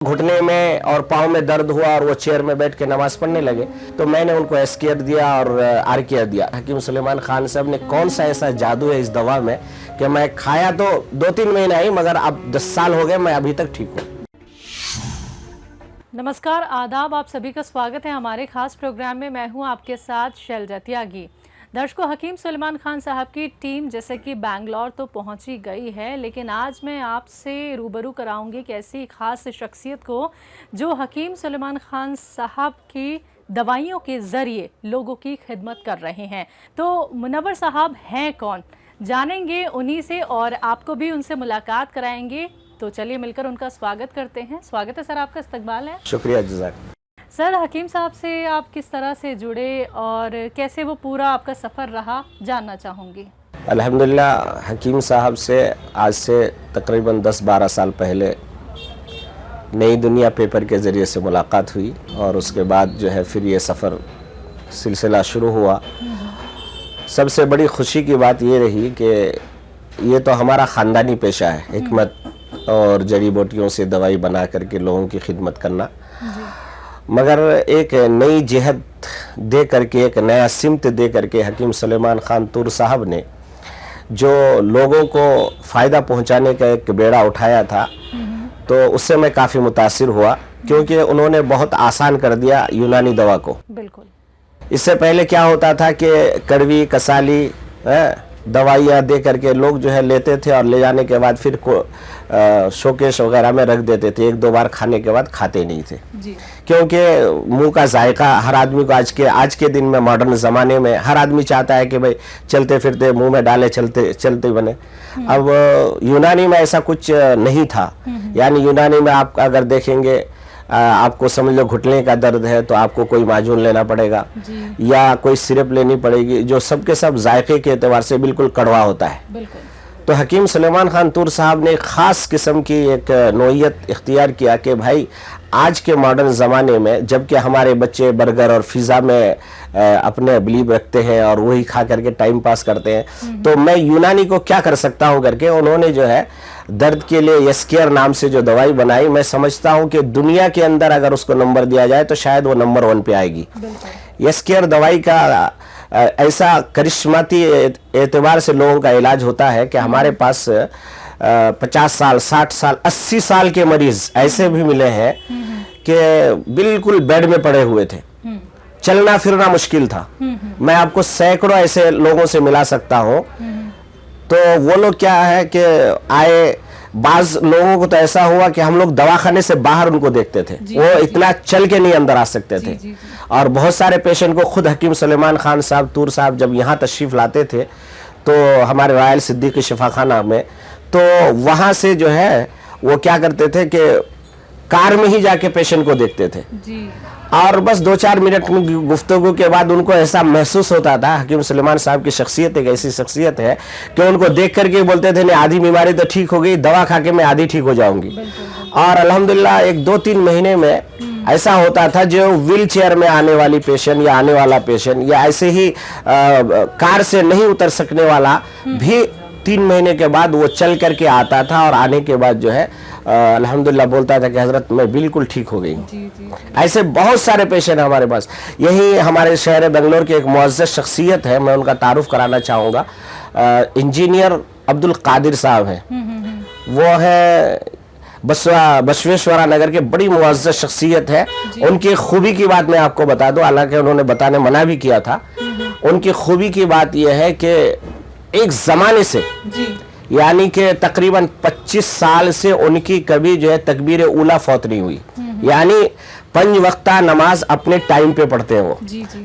घुटने में और पाँव में दर्द हुआ और वो चेयर में बैठ के नमाज पढ़ने लगे, तो मैंने उनको एस केयर दिया और आर केयर दिया। हकीम सुलेमान खान साहब ने कौन सा ऐसा जादू है इस दवा में कि मैं खाया तो 2-3 महीना ही, मगर अब 10 साल हो गए, मैं अभी तक ठीक हूँ। नमस्कार, आदाब, आप सभी का स्वागत है हमारे खास प्रोग्राम में। मैं हूं आपके साथ शैलजा त्यागी। दर्शकों, हकीम सुलेमान खान साहब की टीम जैसे कि बैंगलोर तो पहुंची गई है, लेकिन आज मैं आपसे रूबरू कराऊंगी कि ऐसी खास शख्सियत को जो हकीम सुलेमान खान साहब की दवाइयों के ज़रिए लोगों की खिदमत कर रहे हैं। तो मुनव्वर साहब हैं कौन, जानेंगे उन्हीं से और आपको भी उनसे मुलाकात कराएंगे। तो चलिए मिलकर उनका स्वागत करते हैं। स्वागत है सर, आपका इस्तकबाल है। शुक्रिया जज़ाक। सर, हकीम साहब से आप किस तरह से जुड़े और कैसे वो पूरा आपका सफ़र रहा, जानना चाहूँगी। अल्हम्दुलिल्लाह, हकीम साहब से आज से तकरीबन 10-12 साल पहले नई दुनिया पेपर के ज़रिए से मुलाकात हुई और उसके बाद जो है फिर ये सफ़र सिलसिला शुरू हुआ। सबसे बड़ी खुशी की बात ये रही कि ये तो हमारा ख़ानदानी पेशा है, हिकमत और जड़ी बूटियों से दवाई बना करके लोगों की खिदमत करना, मगर एक नई जहत दे करके, एक नया सिमत दे करके हकीम सुलेमान खान तूर साहब ने जो लोगों को फ़ायदा पहुंचाने का एक बेड़ा उठाया था, तो उससे मैं काफ़ी मुतासिर हुआ, क्योंकि उन्होंने बहुत आसान कर दिया यूनानी दवा को। बिल्कुल। इससे पहले क्या होता था कि कड़वी कसाली दवाइयाँ दे करके लोग जो है लेते थे और ले जाने के बाद फिर शोकेश वगैरह में रख देते थे, 1-2 बार खाने के बाद खाते नहीं थे जी। क्योंकि मुंह का जायका हर आदमी को आज के दिन में, मॉडर्न ज़माने में हर आदमी चाहता है कि भाई चलते फिरते मुंह में डाले चलते बने। अब यूनानी में ऐसा कुछ नहीं था। यानी यूनानी में आप अगर देखेंगे, आपको समझ लो घुटने का दर्द है तो आपको कोई माजून लेना पड़ेगा या कोई सिरप लेनी पड़ेगी, जो सबके सब जायके के एतबार से बिल्कुल कड़वा होता है। तो हकीम सुलेमान खान तूर साहब ने ख़ास किस्म की एक नौइयत इख्तियार किया कि भाई आज के मॉडर्न ज़माने में, जबकि हमारे बच्चे बर्गर और पिज़्ज़ा में अपने बिलीव रखते हैं और वही खा करके टाइम पास करते हैं, तो मैं यूनानी को क्या कर सकता हूँ करके उन्होंने जो है दर्द के लिए एस केयर नाम से जो दवाई बनाई। मैं समझता हूँ कि दुनिया के अंदर अगर उसको नंबर दिया जाए तो शायद वो नंबर 1 पे आएगी। एस केयर दवाई का ऐसा करिश्माती एतबार से लोगों का इलाज होता है कि हमारे पास 50 साल, 60 साल, 80 साल के मरीज ऐसे भी मिले हैं कि बिल्कुल बेड में पड़े हुए थे, चलना फिरना मुश्किल था। मैं आपको सैकड़ों ऐसे लोगों से मिला सकता हूँ। तो वो लोग क्या है कि आए, बाज लोगों को तो ऐसा हुआ कि हम लोग दवाखाने से बाहर उनको देखते थे, वो इतना चल के नहीं अंदर आ सकते थे। और बहुत सारे पेशेंट को खुद हकीम सुलेमान खान साहब तूर साहब जब यहाँ तशरीफ़ लाते थे तो हमारे रॉयल सिद्दीकी शिफाखाना में, तो वहाँ से जो है वो क्या करते थे कि कार में ही जाके पेशेंट को देखते थे और बस 2-4 मिनट की गुफ्तगू के बाद उनको ऐसा महसूस होता था। हकीम सुलेमान साहब की शख्सियत एक ऐसी शख्सियत है कि उनको देख करके बोलते थे, नहीं आधी बीमारी तो ठीक हो गई, दवा खा के मैं आधी ठीक हो जाऊंगी। और अल्हम्दुलिल्लाह 1-2-3 महीने में ऐसा होता था, जो व्हील चेयर में आने वाली पेशेंट या आने वाला पेशेंट या ऐसे ही कार से नहीं उतर सकने वाला भी 3 महीने के बाद वो चल करके आता था और आने के बाद जो है अल्हम्दुलिल्लाह बोलता था कि हजरत मैं बिल्कुल ठीक हो गई। ऐसे बहुत सारे पेशेंट हमारे पास। यही हमारे शहर बेंगलोर की एक मुअज़्ज़ज़ शख्सियत है, मैं उनका तारुफ कराना चाहूँगा। इंजीनियर अब्दुल कादिर साहब हैं, वो है बसवेश्वरा नगर के, बड़ी मुअज़्ज़ज़ शख्सियत है। उनकी खूबी की बात मैं आपको बता दूं, हालांकि उन्होंने बताने मना भी किया था। उनकी खूबी की बात यह है कि एक ज़माने से, यानी कि तकरीबन 25 साल से उनकी कभी जो है तकबीर उला फौत नहीं हुई। यानी 5 वक्ता नमाज अपने टाइम पे पढ़ते हैं वो।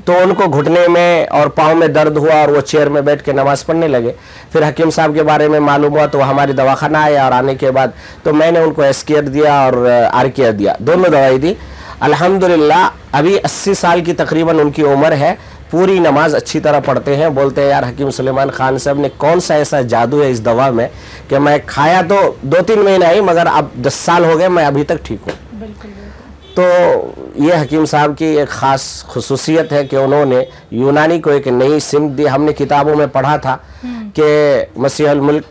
तो उनको घुटने में और पाँव में दर्द हुआ और वो चेयर में बैठ के नमाज पढ़ने लगे। फिर हकीम साहब के बारे में मालूम हुआ तो वो हमारी दवाखाना आए और आने के बाद तो मैंने उनको एस केयर दिया और आर केयर दिया, दोनों दवाई दी। अल्हम्दुलिल्लाह अभी 80 साल की तकरीबन उनकी उम्र है, पूरी नमाज अच्छी तरह पढ़ते हैं। बोलते हैं यार हकीम सुलेमान खान साहब ने कौन सा ऐसा जादू है इस दवा में कि मैं खाया तो 2-3 महीना ही, मगर अब 10 साल हो गए, मैं अभी तक ठीक हूँ। तो ये हकीम साहब की एक ख़ास खुसूसियत है कि उन्होंने यूनानी को एक नई सिमत दी। हमने किताबों में पढ़ा था कि मसीहुल मुल्क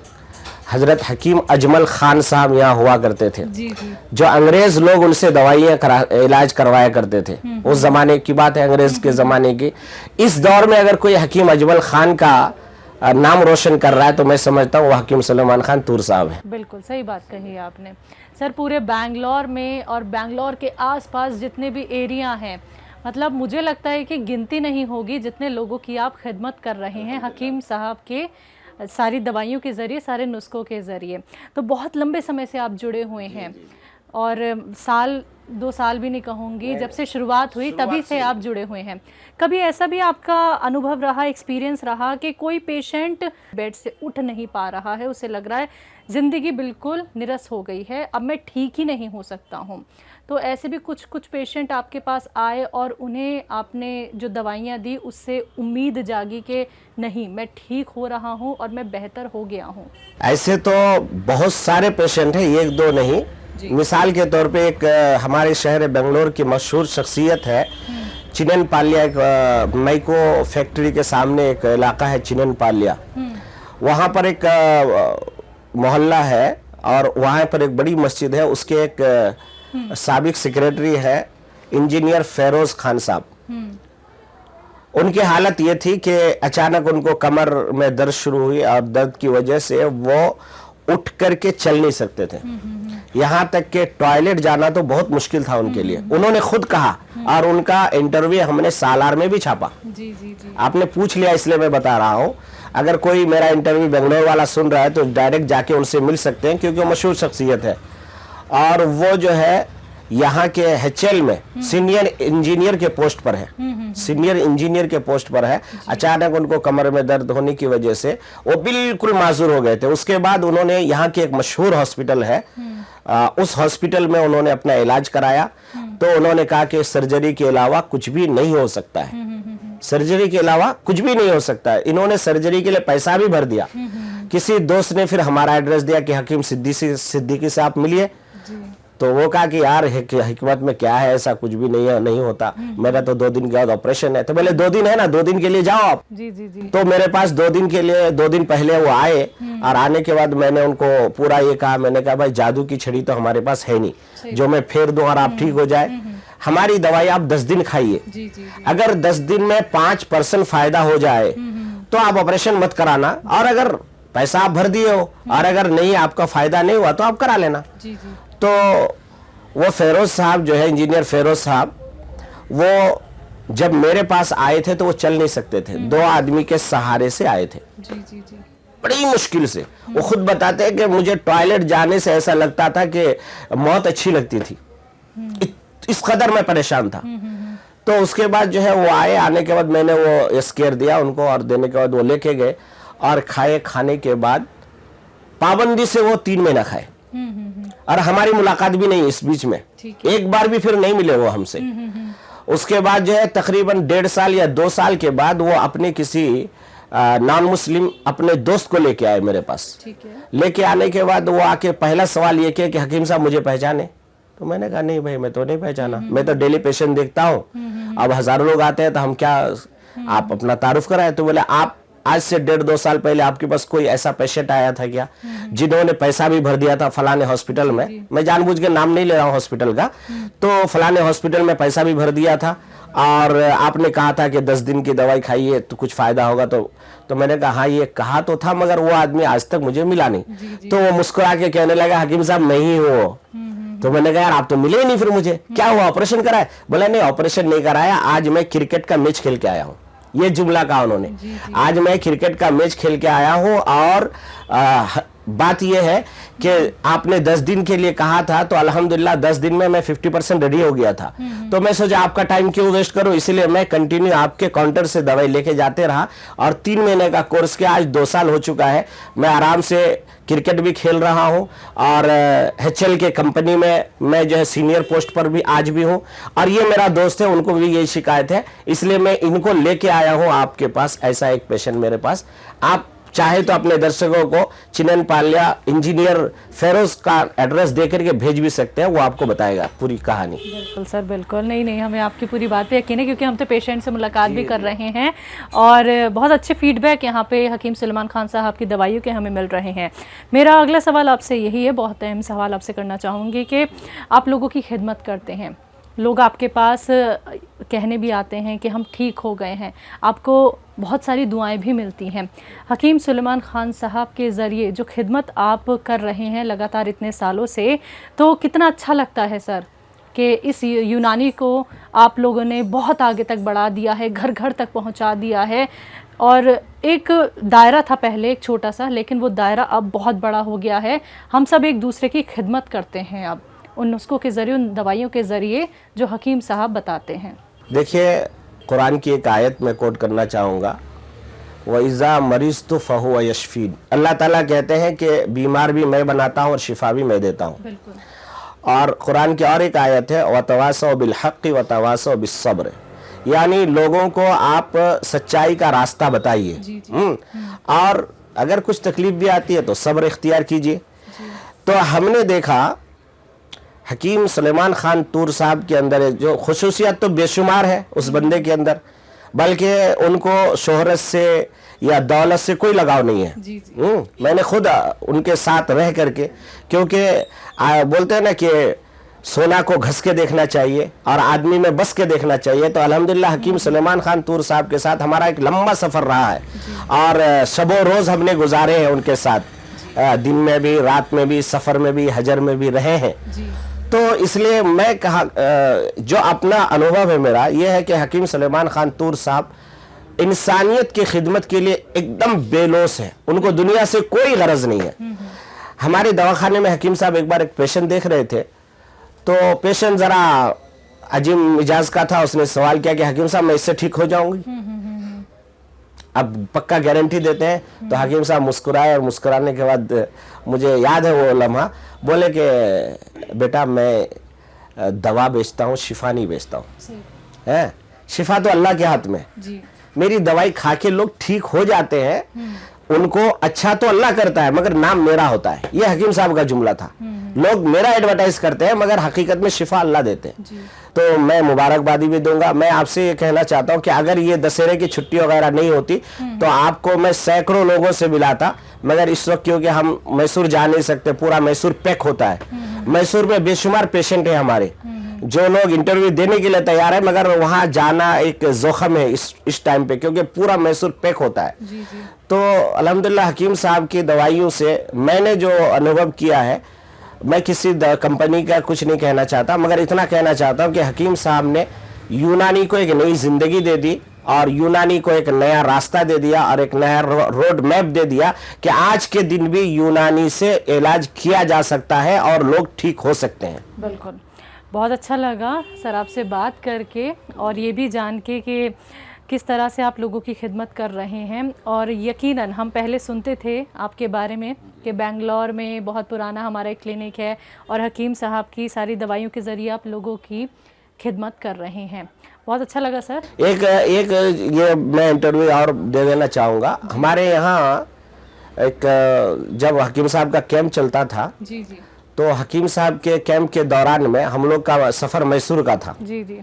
हजरत हकीम अजमल खान साहब यहाँ हुआ करते थे, जी जी। जो अंग्रेज लोग उनसे दवाइयाँ इलाज करवाया करते थे। उस जमाने की बात है, अंग्रेज के जमाने की। इस दौर में अगर कोई हकीम अजमल खान का नाम रोशन कर रहा है तो मैं समझता हूँ वो हकीम सुलेमान खान तूर साहब है। बिल्कुल सही बात कही आपने सर। पूरे बैंगलोर में और बैंगलोर के आसपास जितने भी एरिया हैं, मतलब मुझे लगता है कि गिनती नहीं होगी जितने लोगों की आप खिदमत कर रहे हैं हकीम साहब के सारी दवाइयों के ज़रिए, सारे नुस्खों के ज़रिए। तो बहुत लंबे समय से आप जुड़े हुए हैं और साल 2 साल भी नहीं कहूँगी, जब से शुरुआत हुई तभी से आप जुड़े हुए हैं। कभी ऐसा भी आपका अनुभव रहा, एक्सपीरियंस रहा कि कोई पेशेंट बेड से उठ नहीं पा रहा है, उसे लग रहा है ज़िंदगी बिल्कुल निरस हो गई है, अब मैं ठीक ही नहीं हो सकता हूँ, तो ऐसे भी कुछ पेशेंट आपके पास आए और उन्हें आपने जो दवाइयाँ दी उससे उम्मीद जागी कि नहीं मैं ठीक हो रहा हूँ और मैं बेहतर हो गया हूँ? ऐसे तो बहुत सारे पेशेंट हैं, एक दो नहीं। मिसाल के तौर पे एक हमारे शहर बेंगलोर की मशहूर शख्सियत है चिनन पालिया, एक मैको फैक्ट्री के सामने एक इलाका है चिनन पालिया, वहाँ पर एक मोहल्ला है और वहाँ पर एक बड़ी मस्जिद है। उसके एक साबिक सेक्रेटरी है इंजीनियर फेरोज खान साहब। उनकी हालत ये थी कि अचानक उनको कमर में दर्द शुरू हुई और दर्द की वजह से वो उठ करके चल नहीं सकते थे, यहाँ तक कि टॉयलेट जाना तो बहुत मुश्किल था उनके लिए। उन्होंने खुद कहा और उनका इंटरव्यू हमने सालार में भी छापा। जी जी जी। आपने पूछ लिया इसलिए मैं बता रहा हूँ, अगर कोई मेरा इंटरव्यू बेंगलोर वाला सुन रहा है तो डायरेक्ट जाके उनसे मिल सकते हैं क्योंकि वो मशहूर शख्सियत है। और वो जो है यहाँ के HL में सीनियर इंजीनियर के पोस्ट पर है, सीनियर इंजीनियर के पोस्ट पर है। अचानक उनको कमर में दर्द होने की वजह से वो बिल्कुल माजूर हो गए थे। उसके बाद उन्होंने यहाँ की एक मशहूर हॉस्पिटल है, उस हॉस्पिटल में उन्होंने अपना इलाज कराया। तो उन्होंने कहा कि सर्जरी के अलावा कुछ भी नहीं हो सकता है, सर्जरी के अलावा कुछ भी नहीं हो सकता है। इन्होंने सर्जरी के लिए पैसा भी भर दिया। किसी दोस्त ने फिर हमारा एड्रेस दिया कि हकीम सिद्दीकी से आप मिलिए, तो वो कहा कि यार हिकमत में क्या है, ऐसा कुछ भी नहीं है, नहीं होता, मेरा तो 2 दिन के बाद ऑपरेशन है। तो बोले 2 दिन है ना, 2 दिन के लिए जाओ आप। जी जी जी। तो मेरे पास 2 दिन के लिए 2 दिन पहले वो आए और आने के बाद मैंने उनको पूरा ये कहा, मैंने कहा भाई जादू की छड़ी तो हमारे पास है नहीं जो मैं फेर दूं और आप ठीक हो जाए। हमारी दवाई आप 10 दिन खाइए, अगर 10 दिन में 5% फायदा हो जाए तो आप ऑपरेशन मत कराना, और अगर पैसा आप भर दिए हो और अगर नहीं आपका फायदा नहीं हुआ तो आप करा लेना। तो वो फेरोज साहब जो है, इंजीनियर फेरोज साहब, वो जब मेरे पास आए थे तो वो चल नहीं सकते थे, 2 आदमी के सहारे से आए थे। जी जी जी। बड़ी मुश्किल से। वो खुद बताते हैं कि मुझे टॉयलेट जाने से ऐसा लगता था कि मौत अच्छी लगती थी, इस कदर मैं परेशान था। तो उसके बाद जो है वो आए, आने के बाद मैंने वो स्केयर दिया उनको और देने के बाद वो लेके गए और खाए। खाने के बाद पाबंदी से वो 3 महीना खाए और हमारी मुलाकात भी नहीं इस बीच में, एक बार भी फिर नहीं मिले वो हमसे। उसके बाद जो है तकरीबन 1.5 साल या 2 साल के बाद वो अपने किसी नॉन मुस्लिम अपने दोस्त को लेके आए मेरे पास। लेके आने के बाद वो आके पहला सवाल ये किया कि हकीम साहब मुझे पहचाने। तो मैंने कहा नहीं भाई, मैं तो नहीं पहचाना, मैं तो डेली पेशेंट देखता हूँ, अब हजारों लोग आते हैं तो हम क्या, आप अपना तारुफ कराए। तो बोले आप आज से 1.5-2 साल पहले आपके पास कोई ऐसा पेशेंट आया था क्या जिन्होंने पैसा भी भर दिया था फलाने हॉस्पिटल में, मैं जानबूझ के नाम नहीं ले रहा हूँ हॉस्पिटल का, तो फलाने हॉस्पिटल में पैसा भी भर दिया था और आपने कहा था कि 10 दिन की दवाई खाइए तो कुछ फायदा होगा। तो मैंने कहा हाँ ये कहा तो था, मगर वो आदमी आज तक मुझे मिला नहीं। तो वो मुस्कुरा के कहने लगा हकीम साहब मैं ही हूँ। तो मैंने कहा यार आप तो मिले ही नहीं, फिर मुझे क्या हुआ, ऑपरेशन कराया? बोला नहीं ऑपरेशन नहीं कराया, आज मैं क्रिकेट का मैच खेल के आया हूँ। ये जुमला कहा उन्होंने, आज मैं क्रिकेट का मैच खेल के आया हूँ और बात यह है कि आपने 10 दिन के लिए कहा था, तो अल्हम्दुलिल्लाह 10 दिन में मैं 50% रेडी हो गया था। तो मैं सोचा आपका टाइम क्यों वेस्ट करूं, इसलिए मैं कंटिन्यू आपके काउंटर से दवाई लेके जाते रहा और 3 महीने का कोर्स किया। आज 2 साल हो चुका है, मैं आराम से क्रिकेट भी खेल रहा हूं और HL के कंपनी में मैं जो है सीनियर पोस्ट पर भी आज भी हूं। और ये मेरा दोस्त है, उनको भी यही शिकायत है, इसलिए मैं इनको लेके आया हूं आपके पास। ऐसा एक पेशेंट मेरे पास, आप चाहे तो अपने दर्शकों को चिनन पाल्या इंजीनियर फेरोज का एड्रेस दे करके भेज भी सकते हैं, वो आपको बताएगा पूरी कहानी। बिल्कुल सर, बिल्कुल। नहीं नहीं, हमें आपकी पूरी बात पे यकीन है, क्योंकि हम तो पेशेंट से मुलाकात भी कर रहे हैं और बहुत अच्छे फीडबैक यहाँ पे हकीम सुलेमान खान साहब की दवाइयों के हमें मिल रहे हैं। मेरा अगला सवाल आपसे यही है, बहुत अहम सवाल आपसे करना चाहूँगी कि आप लोगों की खिदमत करते हैं, लोग आपके पास कहने भी आते हैं कि हम ठीक हो गए हैं, आपको बहुत सारी दुआएं भी मिलती हैं। हकीम सुलेमान खान साहब के ज़रिए जो खिदमत आप कर रहे हैं लगातार इतने सालों से, तो कितना अच्छा लगता है सर कि इस यूनानी को आप लोगों ने बहुत आगे तक बढ़ा दिया है, घर घर तक पहुंचा दिया है। और एक दायरा था पहले एक छोटा सा, लेकिन वो दायरा अब बहुत बड़ा हो गया है। हम सब एक दूसरे की खिदमत करते हैं अब उन नुस्खों के ज़रिए, उन दवाइयों के ज़रिए जो हकीम साहब बताते हैं। देखिए, कुरान की एक आयत मैं कोट करना चाहूँगा, वइज़ा मरीज़तु फ़हुव यशफ़ीन। अल्लाह ताला कहते हैं कि बीमार भी मैं बनाता हूँ और शिफा भी मैं देता हूँ। बिल्कुल। और कुरान की और एक आयत है, वतवासौ बिलहक़्क़ि वतवासौ बिस्सब्र, यानी लोगों को आप सच्चाई का रास्ता बताइए। और अगर कुछ तकलीफ भी आती है तो सब्र इख्तियार कीजिए। तो हमने देखा हकीम सुलेमान खान तूर साहब के अंदर जो खुसूसियत तो बेशुमार है उस बंदे के अंदर, बल्कि उनको शोहरत से या दौलत से कोई लगाव नहीं है। मैंने खुद उनके साथ रह करके, क्योंकि बोलते हैं ना कि सोना को घस के देखना चाहिए और आदमी में बस के देखना चाहिए। तो अल्हम्दुलिल्लाह हकीम सुलेमान खान तूर साहब के साथ हमारा एक लंबा सफ़र रहा है और शबो रोज़ हमने गुजारे हैं उनके साथ, दिन में भी, रात में भी, सफ़र में भी, हजर में भी रहे हैं। तो इसलिए मैं कहा, जो अपना अनुभव है मेरा ये है कि हकीम सुलेमान खान तूर साहब इंसानियत की खिदमत के लिए एकदम बेलोस है, उनको दुनिया से कोई गरज नहीं है। हमारे दवाखाने में हकीम साहब एक बार एक पेशेंट देख रहे थे, तो पेशेंट ज़रा अजीब मिजाज का था। उसने सवाल किया कि हकीम साहब मैं इससे ठीक हो जाऊंगी, अब पक्का गारंटी देते हैं? तो हकीम साहब मुस्कुराए और मुस्कुराने के बाद मुझे याद है वो लम्हा, बोले कि बेटा मैं दवा बेचता हूँ, शिफा नहीं बेचता हूँ। है, शिफा तो अल्लाह के हाथ में। मेरी दवाई खा के लोग ठीक हो जाते हैं, उनको अच्छा तो अल्लाह करता है मगर नाम मेरा होता है। ये हकीम साहब का जुमला था। लोग मेरा एडवर्टाइज करते हैं मगर हकीकत में शिफा अल्लाह देते हैं। तो मैं मुबारकबादी भी दूंगा। मैं आपसे ये कहना चाहता हूँ कि अगर ये दशहरे की छुट्टी वगैरह नहीं होती तो आपको मैं सैकड़ों लोगों से मिलाता, मगर इस वक्त क्योंकि हम मैसूर जा नहीं सकते, पूरा मैसूर पैक होता है। मैसूर में बेशुमार पेशेंट है हमारे, जो लोग इंटरव्यू देने के लिए तैयार है, मगर वहाँ जाना एक जोखम है इस टाइम पे, क्योंकि पूरा मैसूर पैक होता है। तो अल्हम्दुलिल्लाह हकीम साहब की दवाइयों से मैंने जो अनुभव किया है, मैं किसी कंपनी का कुछ नहीं कहना चाहता, मगर इतना कहना चाहता हूँ कि हकीम साहब ने यूनानी को एक नई जिंदगी दे दी और यूनानी को एक नया रास्ता दे दिया और एक नया रोड मैप दे दिया कि आज के दिन भी यूनानी से इलाज किया जा सकता है और लोग ठीक हो सकते हैं। बिल्कुल, बहुत अच्छा लगा सर आपसे बात करके और ये भी जान के कि किस तरह से आप लोगों की खिदमत कर रहे हैं। और यकीनन हम पहले सुनते थे आपके बारे में कि बेंगलोर में बहुत पुराना हमारा एक क्लिनिक है और हकीम साहब की सारी दवाइयों के ज़रिए आप लोगों की खिदमत कर रहे हैं। बहुत अच्छा लगा सर। एक ये मैं इंटरव्यू और दे देना चाहूँगा। हमारे यहाँ एक जब हकीम साहब का कैंप चलता था, जी जी, तो हकीम साहब के कैंप के दौरान में हम लोग का सफ़र मैसूर का था। जी जी,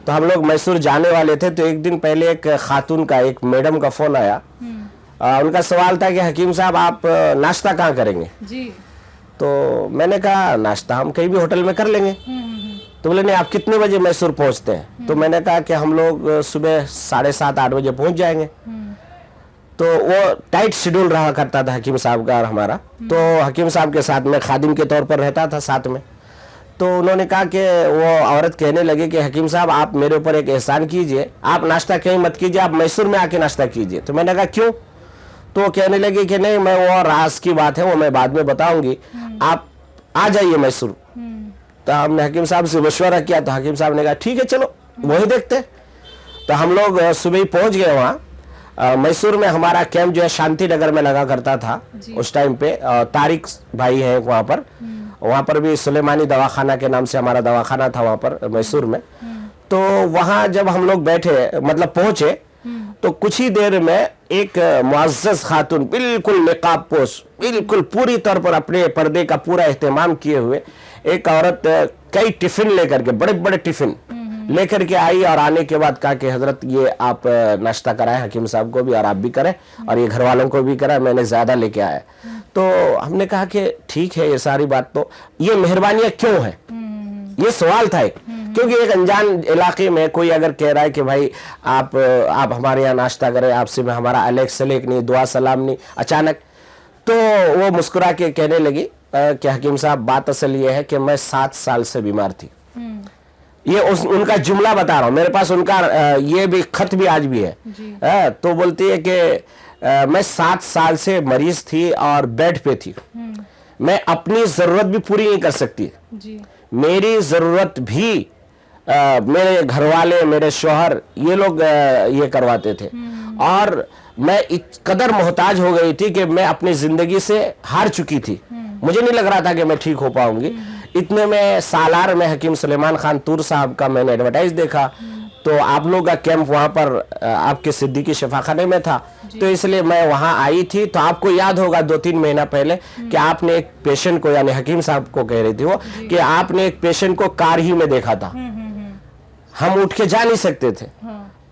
तो हम लोग मैसूर जाने वाले थे, तो एक दिन पहले एक खातून का, एक मैडम का फ़ोन आया। उनका सवाल था कि हकीम साहब आप नाश्ता कहाँ करेंगे? जी। तो मैंने कहा नाश्ता हम कहीं भी होटल में कर लेंगे। तो बोले नहीं, आप कितने बजे मैसूर पहुँचते हैं? तो मैंने कहा कि हम लोग सुबह 7:30-8 बजे पहुँच जाएंगे। तो वो टाइट शेड्यूल रहा करता था हकीम साहब का और हमारा। तो हकीम साहब के साथ में खादिम के तौर पर रहता था साथ में। तो उन्होंने कहा कि वो औरत कहने लगी कि हकीम साहब आप मेरे ऊपर एक एहसान कीजिए, आप नाश्ता कहीं मत कीजिए, आप मैसूर में आके नाश्ता कीजिए। तो मैंने कहा क्यों? तो वो कहने लगी कि नहीं, मैं वो राज की बात है वो मैं बाद में बताऊंगी, आप आ जाइए मैसूर। तो हमने हकीम साहब से मशवरा किया, तो हकीम साहब ने कहा ठीक है चलो वही देखते। तो हम लोग सुबह ही पहुँच गए वहाँ। मैसूर में हमारा कैंप जो है शांति नगर में लगा करता था उस टाइम पे। तारिक भाई हैं वहाँ पर भी सुलेमानी दवाखाना के नाम से हमारा दवाखाना था वहाँ पर मैसूर में। तो वहाँ जब हम लोग बैठे, मतलब पहुँचे, तो कुछ ही देर में एक मुअज़्ज़ज़ खातून, बिल्कुल निकाब पोश, बिल्कुल पूरी तौर पर अपने पर्दे का पूरा एहतमाम किए हुए एक औरत कई टिफिन लेकर के, बड़े बड़े टिफिन लेकर के आई और आने के बाद कहा कि हजरत ये आप नाश्ता कराएं हकीम साहब को भी और आप भी करें और ये घर वालों को भी कराएं, मैंने ज़्यादा लेके आया। तो हमने कहा कि ठीक है, ये सारी बात तो, ये मेहरबानियाँ क्यों है, ये सवाल था एक। क्योंकि एक अनजान इलाके में कोई अगर कह रहा है कि भाई आप हमारे यहाँ नाश्ता करें, आपसे में हमारा अलग सलेक नहीं, दुआ सलाम नहीं, अचानक, तो वो मुस्कुरा के कहने लगी कि हकीम साहब बात असल ये है कि मैं 7 साल से बीमार थी। ये उनका जुमला बता रहा हूँ, मेरे पास उनका ये भी खत भी आज भी है। तो बोलती है कि मैं 7 साल से मरीज थी और बेड पे थी, मैं अपनी जरूरत भी पूरी नहीं कर सकती जी। मेरी जरूरत भी मेरे घर वाले, मेरे शौहर, ये लोग ये करवाते थे और मैं इस कदर मोहताज हो गई थी कि मैं अपनी जिंदगी से हार चुकी थी। मुझे नहीं लग रहा था कि मैं ठीक हो पाऊंगी। इतने में सालार में हकीम सुलेमान खान तूर साहब का मैंने एडवर्टाइज देखा, तो आप लोग का कैंप वहाँ पर आपके सिद्दीकी शफाखाने में था, तो इसलिए मैं वहाँ आई थी। तो आपको याद होगा 2-3 महीना पहले कि आपने एक पेशेंट को, यानी हकीम साहब को कह रही थी वो, कि आपने एक पेशेंट को कार ही में देखा था, हम उठ के जा नहीं सकते थे।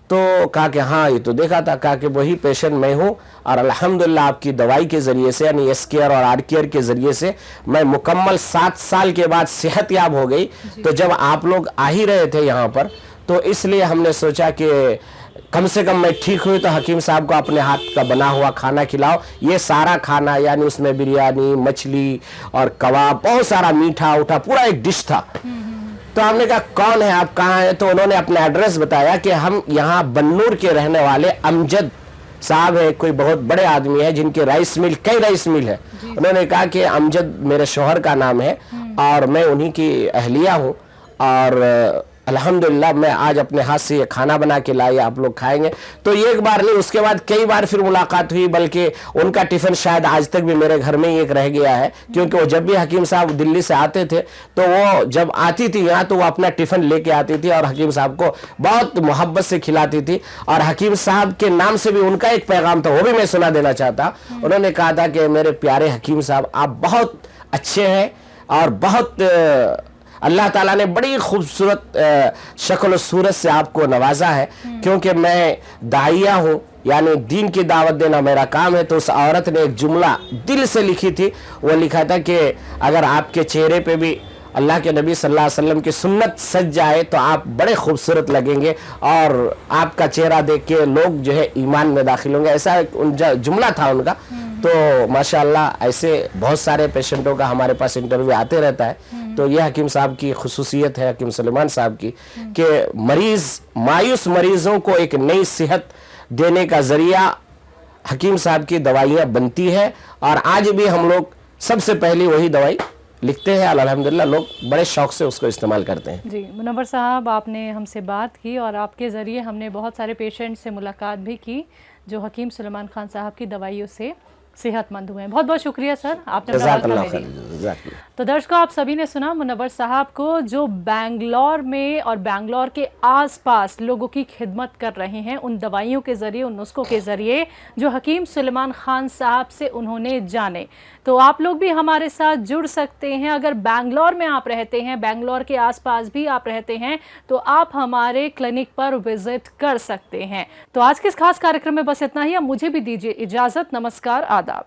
तो कहा कि हाँ ये तो देखा था। कहा कि वही पेशेंट मैं हूँ और अल्हम्दुलिल्लाह आपकी दवाई के ज़रिए से, यानी एस केयर और आर केयर के ज़रिए से मैं मुकम्मल 7 साल के बाद सेहतयाब हो गई। तो जब आप लोग आ ही रहे थे यहाँ पर, तो इसलिए हमने सोचा कि कम से कम मैं ठीक हुई तो हकीम साहब को अपने हाथ का बना हुआ खाना खिलाओ। ये सारा खाना, यानी उसमें बिरयानी, मछली और कबाब, बहुत सारा मीठा उठा, पूरा एक डिश था। तो हमने कहा कौन है आप, कहाँ हैं? तो उन्होंने अपना एड्रेस बताया कि हम यहाँ बन्नूर के रहने वाले अमजद साहब है, कोई बहुत बड़े आदमी है जिनके राइस मिल, कई राइस मिल है। उन्होंने कहा कि अमजद मेरे शौहर का नाम है और मैं उन्हीं की अहलिया हूँ और अल्हम्दुलिल्लाह मैं आज अपने हाथ से ये खाना बना के लाई, आप लोग खाएंगे। तो ये एक बार नहीं, उसके बाद कई बार फिर मुलाकात हुई, बल्कि उनका टिफिन शायद आज तक भी मेरे घर में ही एक रह गया है। क्योंकि वो जब भी हकीम साहब दिल्ली से आते थे, तो वो जब आती थी यहाँ, तो वो अपना टिफिन लेके आती थी और हकीम साहब को बहुत मोहब्बत से खिलाती थी। और हकीम साहब के नाम से भी उनका एक पैगाम था, वो भी मैं सुना देना चाहता। उन्होंने कहा था कि मेरे प्यारे हकीम साहब, आप बहुत अच्छे हैं और बहुत अल्लाह ताला ने बड़ी खूबसूरत शक्ल और सूरत से आपको नवाजा है। क्योंकि मैं दाइया हूँ, यानी दीन की दावत देना मेरा काम है। तो उस औरत ने एक जुमला दिल से लिखी थी, वो लिखा था कि अगर आपके चेहरे पे भी अल्लाह के नबी सल्लल्लाहु अलैहि वसल्लम की सुन्नत सज जाए तो आप बड़े खूबसूरत लगेंगे और आपका चेहरा देख के लोग जो है ईमान में दाखिल होंगे। ऐसा जुमला था उनका। तो माशाअल्लाह ऐसे बहुत सारे पेशेंटों का हमारे पास इंटरव्यू आते रहता है। तो ये हकीम साहब की खुसूसियत है, हकीम सुलेमान साहब की, कि मायूस मरीजों को एक नई सेहत देने का जरिया हकीम साहब की दवाइयाँ बनती है। और आज भी हम लोग सबसे पहली वही दवाई लिखते हैं, अल्हम्दुलिल्लाह लोग बड़े शौक से उसको इस्तेमाल करते हैं। जी मुनव्वर साहब, आपने हमसे बात की और आपके ज़रिए हमने बहुत सारे पेशेंट से मुलाकात भी की जो हकीम सुलेमान खान साहब की दवाइयों से सेहतमंद हुए हैं। बहुत बहुत शुक्रिया सर, आपने। तो दर्शकों, आप सभी ने सुना मुनव्वर साहब को, जो बेंगलोर में और बेंगलोर के आसपास लोगों की खिदमत कर रहे हैं उन दवाइयों के ज़रिए, उन नुस्खों के ज़रिए जो हकीम सुलेमान खान साहब से उन्होंने जाने। तो आप लोग भी हमारे साथ जुड़ सकते हैं। अगर बेंगलोर में आप रहते हैं, बेंगलोर के आसपास भी आप रहते हैं, तो आप हमारे क्लिनिक पर विजिट कर सकते हैं। तो आज के इस खास कार्यक्रम में बस इतना ही। अब मुझे भी दीजिए इजाज़त। नमस्कार, आदाब।